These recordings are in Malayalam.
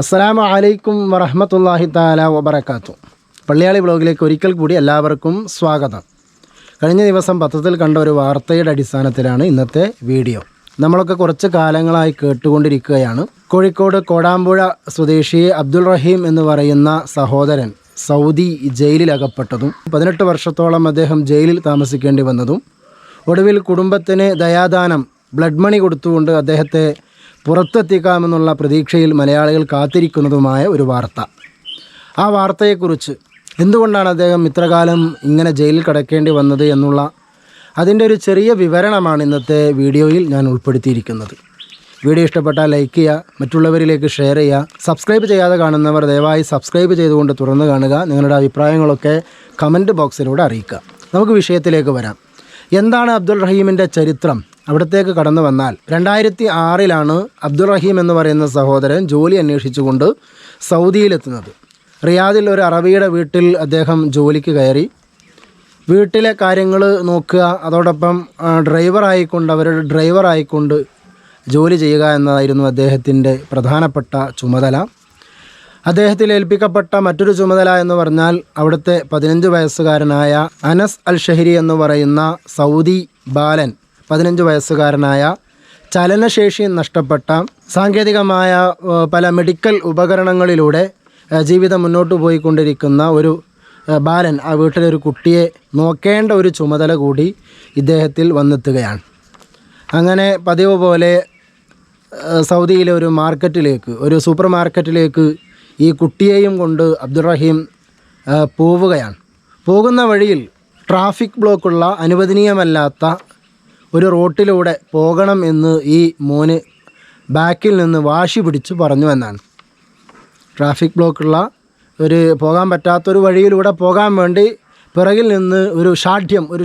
അസ്സലാമു അലൈക്കും വറഹ്മത്തുള്ളാഹി തആല വബറകാതുഹു. പള്ളിയാളി ബ്ലോഗിലേക്ക് ഒരിക്കൽ കൂടി എല്ലാവർക്കും സ്വാഗതം. കഴിഞ്ഞ ദിവസം പത്രത്തിൽ കണ്ട ഒരു വാർത്തയുടെ അടിസ്ഥാനത്തിലാണ് ഇന്നത്തെ വീഡിയോ. നമ്മളൊക്കെ കുറച്ച് കാലങ്ങളായി കേട്ടുകൊണ്ടിരിക്കുകയാണ്, കോഴിക്കോട് കോടാമ്പുഴ സ്വദേശി അബ്ദുൾ റഹീം എന്ന് പറയുന്ന സഹോദരൻ സൗദി ജയിലിൽ അകപ്പെട്ടതും 18 വർഷത്തോളം അദ്ദേഹം ജയിലിൽ താമസിക്കേണ്ടി വന്നതും ഒടുവിൽ കുടുംബത്തിന് ദയാദാനം ബ്ലഡ് മണി കൊടുത്തുകൊണ്ട് അദ്ദേഹത്തെ പുറത്തെത്തിക്കാമെന്നുള്ള പ്രതീക്ഷയിൽ മലയാളികൾ കാത്തിരിക്കുന്നതുമായ ഒരു വാർത്ത. ആ വാർത്തയെക്കുറിച്ച് എന്തുകൊണ്ടാണ് അദ്ദേഹം ഇത്രകാലം ഇങ്ങനെ ജയിലിൽ കിടക്കേണ്ടി വന്നത് എന്നുള്ള അതിൻ്റെ ഒരു ചെറിയ വിവരണമാണ് ഇന്നത്തെ വീഡിയോയിൽ ഞാൻ ഉൾപ്പെടുത്തിയിരിക്കുന്നത്. വീഡിയോ ഇഷ്ടപ്പെട്ടാൽ ലൈക്ക് ചെയ്യുക, മറ്റുള്ളവരിലേക്ക് ഷെയർ ചെയ്യുക. സബ്സ്ക്രൈബ് ചെയ്യാതെ കാണുന്നവർ ദയവായി സബ്സ്ക്രൈബ് ചെയ്തുകൊണ്ട് തുറന്ന് കാണുക. നിങ്ങളുടെ അഭിപ്രായങ്ങളൊക്കെ കമൻറ്റ് ബോക്സിലൂടെ അറിയിക്കുക. നമുക്ക് വിഷയത്തിലേക്ക് വരാം. എന്താണ് അബ്ദുൾ റഹീമിൻ്റെ ചരിത്രം? അവിടത്തേക്ക് കടന്നു വന്നാൽ 2006 അബ്ദുൾ റഹീം എന്ന് പറയുന്ന സഹോദരൻ ജോലി അന്വേഷിച്ചുകൊണ്ട് സൗദിയിലെത്തുന്നത്. റിയാദിൽ ഒരു അറബിയുടെ വീട്ടിൽ അദ്ദേഹം ജോലിക്ക് കയറി. വീട്ടിലെ കാര്യങ്ങൾ നോക്കുക, അതോടൊപ്പം അവരുടെ ഡ്രൈവറായിക്കൊണ്ട് ജോലി ചെയ്യുക എന്നതായിരുന്നു അദ്ദേഹത്തിൻ്റെ പ്രധാനപ്പെട്ട ചുമതല. അദ്ദേഹത്തിൽ ഏൽപ്പിക്കപ്പെട്ട മറ്റൊരു ചുമതല എന്ന് പറഞ്ഞാൽ അവിടുത്തെ 15 വയസ്സുകാരനായ അനസ് അൽ ഷഹരി എന്ന് പറയുന്ന സൗദി ബാലൻ, 15 വയസ്സുകാരനായ ചലനശേഷി നഷ്ടപ്പെട്ട സാങ്കേതികമായ പല മെഡിക്കൽ ഉപകരണങ്ങളിലൂടെ ജീവിതം മുന്നോട്ട് പോയിക്കൊണ്ടിരിക്കുന്ന ഒരു ബാലൻ, ആ വീട്ടിലൊരു കുട്ടിയെ നോക്കേണ്ട ഒരു ചുമതല കൂടി ഇദ്ദേഹത്തിൽ വന്നെത്തുകയാണ്. അങ്ങനെ പതിവ് പോലെ സൗദിയിലെ ഒരു സൂപ്പർ മാർക്കറ്റിലേക്ക് ഈ കുട്ടിയെയും കൊണ്ട് അബ്ദുൾ റഹീം പോവുകയാണ്. പോകുന്ന വഴിയിൽ ട്രാഫിക് ബ്ലോക്കുള്ള അനുവദനീയമല്ലാത്ത ഒരു റോട്ടിലൂടെ പോകണം എന്ന് ഈ മോന് ബാക്കിൽ നിന്ന് വാശി പിടിച്ച് പറഞ്ഞു എന്നാണ്. ട്രാഫിക് ബ്ലോക്കുള്ള പോകാൻ പറ്റാത്തൊരു വഴിയിലൂടെ പോകാൻ വേണ്ടി പിറകിൽ നിന്ന് ഒരു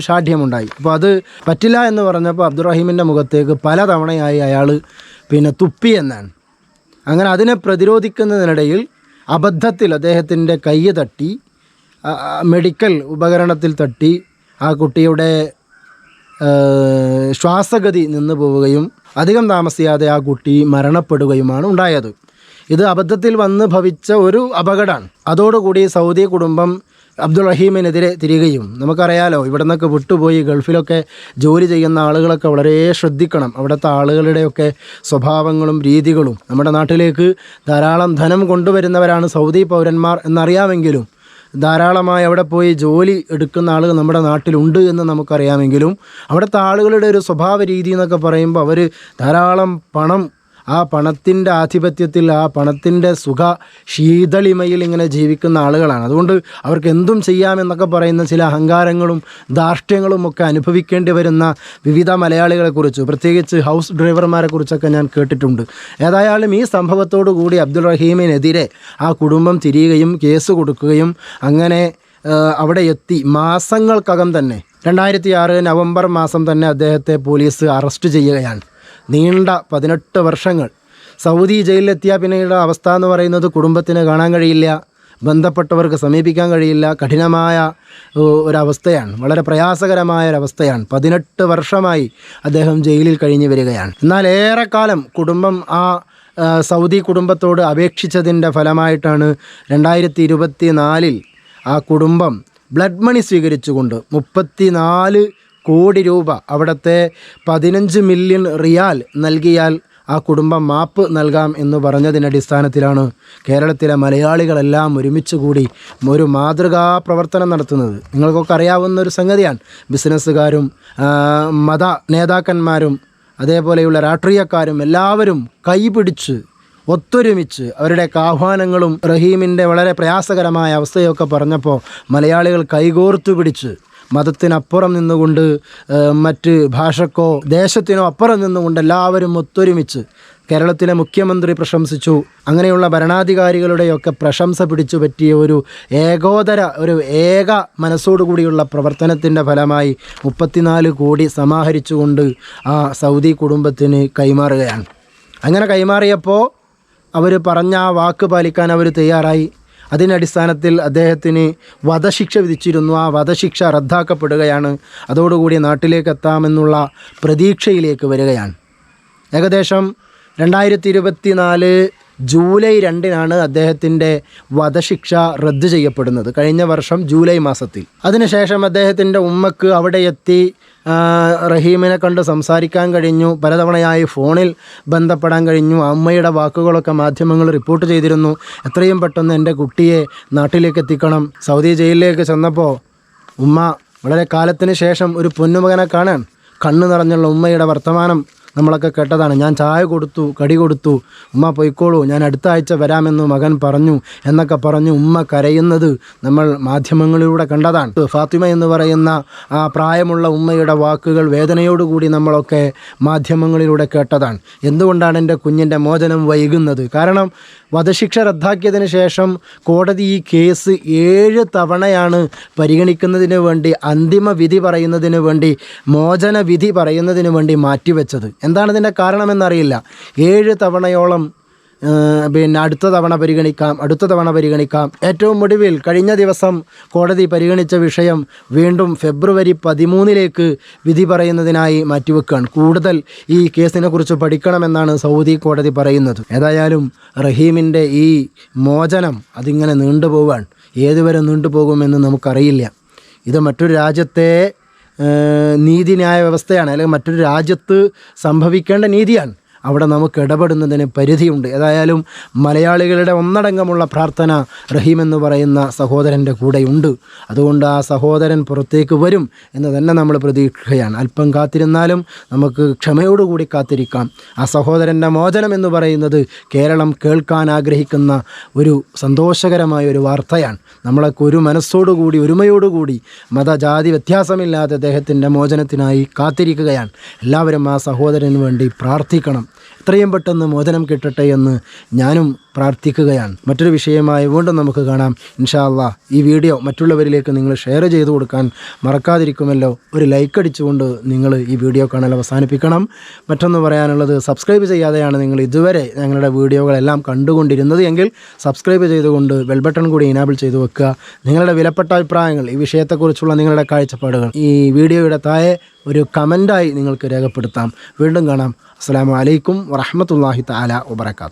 ഷാഠ്യമുണ്ടായി. അപ്പോൾ അത് പറ്റില്ല എന്ന് പറഞ്ഞപ്പോൾ അബ്ദുൾ റഹീമിൻ്റെ മുഖത്തേക്ക് പലതവണയായി അയാൾ തുപ്പി എന്നാണ്. അങ്ങനെ അതിനെ പ്രതിരോധിക്കുന്നതിനിടയിൽ അബദ്ധത്തിൽ അദ്ദേഹത്തിൻ്റെ കൈ തട്ടി, മെഡിക്കൽ ഉപകരണത്തിൽ തട്ടി ആ കുട്ടിയുടെ ശ്വാസഗതി നിന്നു പോവുകയും അധികം താമസിയാതെ ആ കുട്ടി മരണപ്പെടുകയുമാണ് ഉണ്ടായത്. ഇത് അബദ്ധത്തിൽ വന്ന് ഭവിച്ച ഒരു അപകടമാണ്. അതോടുകൂടി സൗദി കുടുംബം അബ്ദുൾ റഹീമിനെതിരെ തിരികെയും, നമുക്കറിയാലോ, ഇവിടെ നിന്നൊക്കെ വിട്ടുപോയി ഗൾഫിലൊക്കെ ജോലി ചെയ്യുന്ന ആളുകളൊക്കെ വളരെ ശ്രദ്ധിക്കണം. അവിടുത്തെ ആളുകളുടെയൊക്കെ സ്വഭാവങ്ങളും രീതികളും. നമ്മുടെ നാട്ടിലേക്ക് ധാരാളം ധനം കൊണ്ടുവരുന്നവരാണ് സൗദി പൗരന്മാർ എന്നറിയാമെങ്കിലും, ധാരാളമായി അവിടെ പോയി ജോലി എടുക്കുന്ന ആളുകൾ നമ്മുടെ നാട്ടിലുണ്ട് എന്ന് നമുക്കറിയാമെങ്കിലും, അവിടുത്തെ ആളുകളുടെ ഒരു സ്വഭാവ രീതി എന്നൊക്കെ പറയുമ്പോൾ അവർ ധാരാളം പണം, ആ പണത്തിൻ്റെ ആധിപത്യത്തിൽ, ആ പണത്തിൻ്റെ ശീതളിമയിൽ ഇങ്ങനെ ജീവിക്കുന്ന ആളുകളാണ്. അതുകൊണ്ട് അവർക്ക് എന്തും ചെയ്യാമെന്നൊക്കെ പറയുന്ന ചില അഹങ്കാരങ്ങളും ധാർഷ്ട്യങ്ങളും ഒക്കെ അനുഭവിക്കേണ്ടി വരുന്ന വിവിധ മലയാളികളെക്കുറിച്ച്, പ്രത്യേകിച്ച് ഹൗസ് ഡ്രൈവർമാരെ കുറിച്ചൊക്കെ ഞാൻ കേട്ടിട്ടുണ്ട്. ഏതായാലും ഈ സംഭവത്തോടു കൂടി അബ്ദുൾ റഹീമിനെതിരെ ആ കുടുംബം തിരിയുകയും കേസ് കൊടുക്കുകയും അങ്ങനെ അവിടെ എത്തി മാസങ്ങൾക്കകം തന്നെ 2006 നവംബർ മാസം തന്നെ അദ്ദേഹത്തെ പോലീസ് അറസ്റ്റ് ചെയ്യുകയാണ്. നീണ്ട 18 വർഷങ്ങൾ സൗദി ജയിലിലെത്തിയ പിന്നീട് അവസ്ഥ എന്ന് പറയുന്നത് കുടുംബത്തിന് കാണാൻ കഴിയില്ല, ബന്ധപ്പെട്ടവർക്ക് സമീപിക്കാൻ കഴിയില്ല. കഠിനമായ ഒരവസ്ഥയാണ്, വളരെ പ്രയാസകരമായ ഒരവസ്ഥയാണ്. 18 വർഷമായി അദ്ദേഹം ജയിലിൽ കഴിഞ്ഞു വരികയാണ്. എന്നാൽ ഏറെക്കാലം കുടുംബം ആ സൗദി കുടുംബത്തോട് അപേക്ഷിച്ചതിൻ്റെ ഫലമായിട്ടാണ് 2024 ആ കുടുംബം ബ്ലഡ് മണി സ്വീകരിച്ചുകൊണ്ട് 34 കോടി രൂപ, അവിടുത്തെ 15 മില്യൺ റിയാൽ നൽകിയാൽ ആ കുടുംബം മാപ്പ് നൽകാം എന്ന് പറഞ്ഞതിൻ്റെ അടിസ്ഥാനത്തിലാണ് കേരളത്തിലെ മലയാളികളെല്ലാം ഒരുമിച്ച് കൂടി ഒരു മാതൃകാ പ്രവർത്തനം നടത്തുന്നത്. നിങ്ങൾക്കൊക്കെ അറിയാവുന്ന ഒരു സംഗതിയാണ്. ബിസിനസ്സുകാരും മത നേതാക്കന്മാരും അതേപോലെയുള്ള രാഷ്ട്രീയക്കാരും എല്ലാവരും കൈപിടിച്ച് ഒത്തൊരുമിച്ച് അവരുടെയൊക്കെ ആഹ്വാനങ്ങളും റഹീമിൻ്റെ വളരെ പ്രയാസകരമായ അവസ്ഥയൊക്കെ പറഞ്ഞപ്പോൾ മലയാളികൾ കൈകോർത്തു പിടിച്ച് മതത്തിനപ്പുറം നിന്നുകൊണ്ട്, മറ്റ് ഭാഷക്കോ ദേശത്തിനോ അപ്പുറം നിന്നുകൊണ്ട് എല്ലാവരും ഒത്തൊരുമിച്ച് കേരളത്തിലെ മുഖ്യമന്ത്രി പ്രശംസിച്ചു. അങ്ങനെയുള്ള ഭരണാധികാരികളുടെയൊക്കെ പ്രശംസ പിടിച്ചു പറ്റിയ ഒരു ഏക മനസ്സോടുകൂടിയുള്ള പ്രവർത്തനത്തിൻ്റെ ഫലമായി 34 കോടി സമാഹരിച്ചുകൊണ്ട് ആ സൗദി കുടുംബത്തിന് കൈമാറുകയാണ്. അങ്ങനെ കൈമാറിയപ്പോൾ അവർ പറഞ്ഞ ആ വാക്ക് പാലിക്കാൻ അവർ തയ്യാറായി. അതിനടിസ്ഥാനത്തിൽ അദ്ദേഹത്തിന് വധശിക്ഷ വിധിച്ചിരുന്നു. ആ വധശിക്ഷ റദ്ദാക്കപ്പെടുകയാണ്. അതോടുകൂടി നാട്ടിലേക്ക് എത്താമെന്നുള്ള പ്രതീക്ഷയിലേക്ക് വരികയാണ്. ഏകദേശം 2024 ജൂലൈ 2-നാണ് അദ്ദേഹത്തിൻ്റെ വധശിക്ഷ റദ്ദ് ചെയ്യപ്പെടുന്നത്, കഴിഞ്ഞ വർഷം ജൂലൈ മാസത്തിൽ. അതിനുശേഷം അദ്ദേഹത്തിൻ്റെ ഉമ്മക്ക് അവിടെ എത്തി റഹീമിനെ കണ്ട് സംസാരിക്കാൻ കഴിഞ്ഞു, പലതവണയായി ഫോണിൽ ബന്ധപ്പെടാൻ കഴിഞ്ഞു. അമ്മയുടെ വാക്കുകളൊക്കെ മാധ്യമങ്ങൾ റിപ്പോർട്ട് ചെയ്തിരുന്നു, എത്രയും പെട്ടെന്ന് എൻ്റെ കുട്ടിയെ നാട്ടിലേക്ക് എത്തിക്കണം. സൗദി ജയിലിലേക്ക് ചെന്നപ്പോൾ ഉമ്മ വളരെ കാലത്തിന് ശേഷം ഒരു പൊന്നുമകനെ കാണാൻ കണ്ണു നിറഞ്ഞുള്ള ഉമ്മയുടെ വർത്തമാനം നമ്മളൊക്കെ കേട്ടതാണ്. ഞാൻ ചായ കൊടുത്തു, കടി കൊടുത്തു, ഉമ്മ പൊയ്ക്കോളൂ, ഞാൻ അടുത്ത ആഴ്ച വരാമെന്ന് മകൻ പറഞ്ഞു എന്നൊക്കെ പറഞ്ഞു ഉമ്മ കരയുന്നത് നമ്മൾ മാധ്യമങ്ങളിലൂടെ കണ്ടതാണ്. ഫാത്തിമ എന്ന് പറയുന്ന ആ പ്രായമുള്ള ഉമ്മയുടെ വാക്കുകൾ വേദനയോടുകൂടി നമ്മളൊക്കെ മാധ്യമങ്ങളിലൂടെ കേട്ടതാണ്. എന്തുകൊണ്ടാണ് എൻ്റെ കുഞ്ഞിൻ്റെ മോചനം വൈകുന്നത്? കാരണം വധശിക്ഷ റദ്ദാക്കിയതിന് ശേഷം കോടതി ഈ കേസ് 7 തവണയാണ് പരിഗണിക്കുന്നതിന് വേണ്ടി, അന്തിമ വിധി പറയുന്നതിന് വേണ്ടി, മോചന വിധി പറയുന്നതിന് വേണ്ടി മാറ്റിവെച്ചത്. എന്താണ് ഇതിൻ്റെ കാരണമെന്നറിയില്ല. 7 തവണയോളം അടുത്ത തവണ പരിഗണിക്കാം. ഏറ്റവും ഒടുവിൽ കഴിഞ്ഞ ദിവസം കോടതി പരിഗണിച്ച വിഷയം വീണ്ടും ഫെബ്രുവരി 13 വിധി പറയുന്നതിനായി മാറ്റിവെക്കുകയാണ്. കൂടുതൽ ഈ കേസിനെ കുറിച്ച് പഠിക്കണമെന്നാണ് സൗദി കോടതി പറയുന്നത്. ഏതായാലും റഹീമിൻ്റെ ഈ മോചനം അതിങ്ങനെ നീണ്ടുപോവാൻ, ഏതുവരെ നീണ്ടുപോകുമെന്ന് നമുക്കറിയില്ല. ഇത് മറ്റൊരു രാജ്യത്തെ നീതിന്യായ വ്യവസ്ഥയാണ്, അല്ലെങ്കിൽ മറ്റൊരു രാജ്യത്ത് സംഭവിക്കേണ്ട നീതിയാണ്. അവിടെ നമുക്ക് ഇടപെടുന്നതിന് പരിധിയുണ്ട്. ഏതായാലും മലയാളികളുടെ ഒന്നടങ്കമുള്ള പ്രാർത്ഥന റഹീം എന്ന് പറയുന്ന സഹോദരൻ്റെ കൂടെയുണ്ട്. അതുകൊണ്ട് ആ സഹോദരൻ പുറത്തേക്ക് വരും എന്ന് തന്നെ നമ്മൾ പ്രതീക്ഷിക്കുകയാണ്. അല്പം കാത്തിരുന്നാലും നമുക്ക് ക്ഷമയോടുകൂടി കാത്തിരിക്കാം. ആ സഹോദരൻ്റെ മോചനം എന്ന് പറയുന്നത് കേരളം കേൾക്കാൻ ആഗ്രഹിക്കുന്ന ഒരു സന്തോഷകരമായ ഒരു വാർത്തയാണ്. നമ്മളൊക്കെ ഒരു മനസ്സോടുകൂടി, ഒരുമയോടുകൂടി, മതജാതി വ്യത്യാസമില്ലാതെ അദ്ദേഹത്തിൻ്റെ മോചനത്തിനായി കാത്തിരിക്കുകയാണ്. എല്ലാവരും ആ സഹോദരന് വേണ്ടി പ്രാർത്ഥിക്കണം. എത്രയും പെട്ടെന്ന് മോചനം കിട്ടട്ടെ എന്ന് ഞാനും പ്രാർത്ഥിക്കുകയാണ്. മറ്റൊരു വിഷയമായി വീണ്ടും നമുക്ക് കാണാം ഇൻഷാ അല്ലാഹ്. ഈ വീഡിയോ മറ്റുള്ളവരിലേക്ക് നിങ്ങൾ ഷെയർ ചെയ്ത് കൊടുക്കാൻ മറക്കാതിരിക്കുമല്ലോ. ഒരു ലൈക്ക് അടിച്ചുകൊണ്ട് നിങ്ങൾ ഈ വീഡിയോ കാണൽ അവസാനിപ്പിക്കണം. മറ്റൊന്ന് പറയാനുള്ളത്, സബ്സ്ക്രൈബ് ചെയ്യാതെയാണ് നിങ്ങൾ ഇതുവരെ ഞങ്ങളുടെ വീഡിയോകളെല്ലാം കണ്ടുകൊണ്ടിരുന്നത് എങ്കിൽ സബ്സ്ക്രൈബ് ചെയ്തുകൊണ്ട് ബെൽ ബട്ടൺ കൂടി ഇനാബിൾ ചെയ്തു വെക്കുക. നിങ്ങളുടെ വിലപ്പെട്ട അഭിപ്രായങ്ങൾ, ഈ വിഷയത്തെക്കുറിച്ചുള്ള നിങ്ങളുടെ കാഴ്ചപ്പാടുകൾ ഈ വീഡിയോയുടെ താഴെ ഒരു കമൻ്റായി നിങ്ങൾക്ക് രേഖപ്പെടുത്താം. വീണ്ടും കാണാം. അസ്സലാമു അലൈക്കും വറഹ്മത്തുള്ളാഹി തആല വബറകാതുഹു.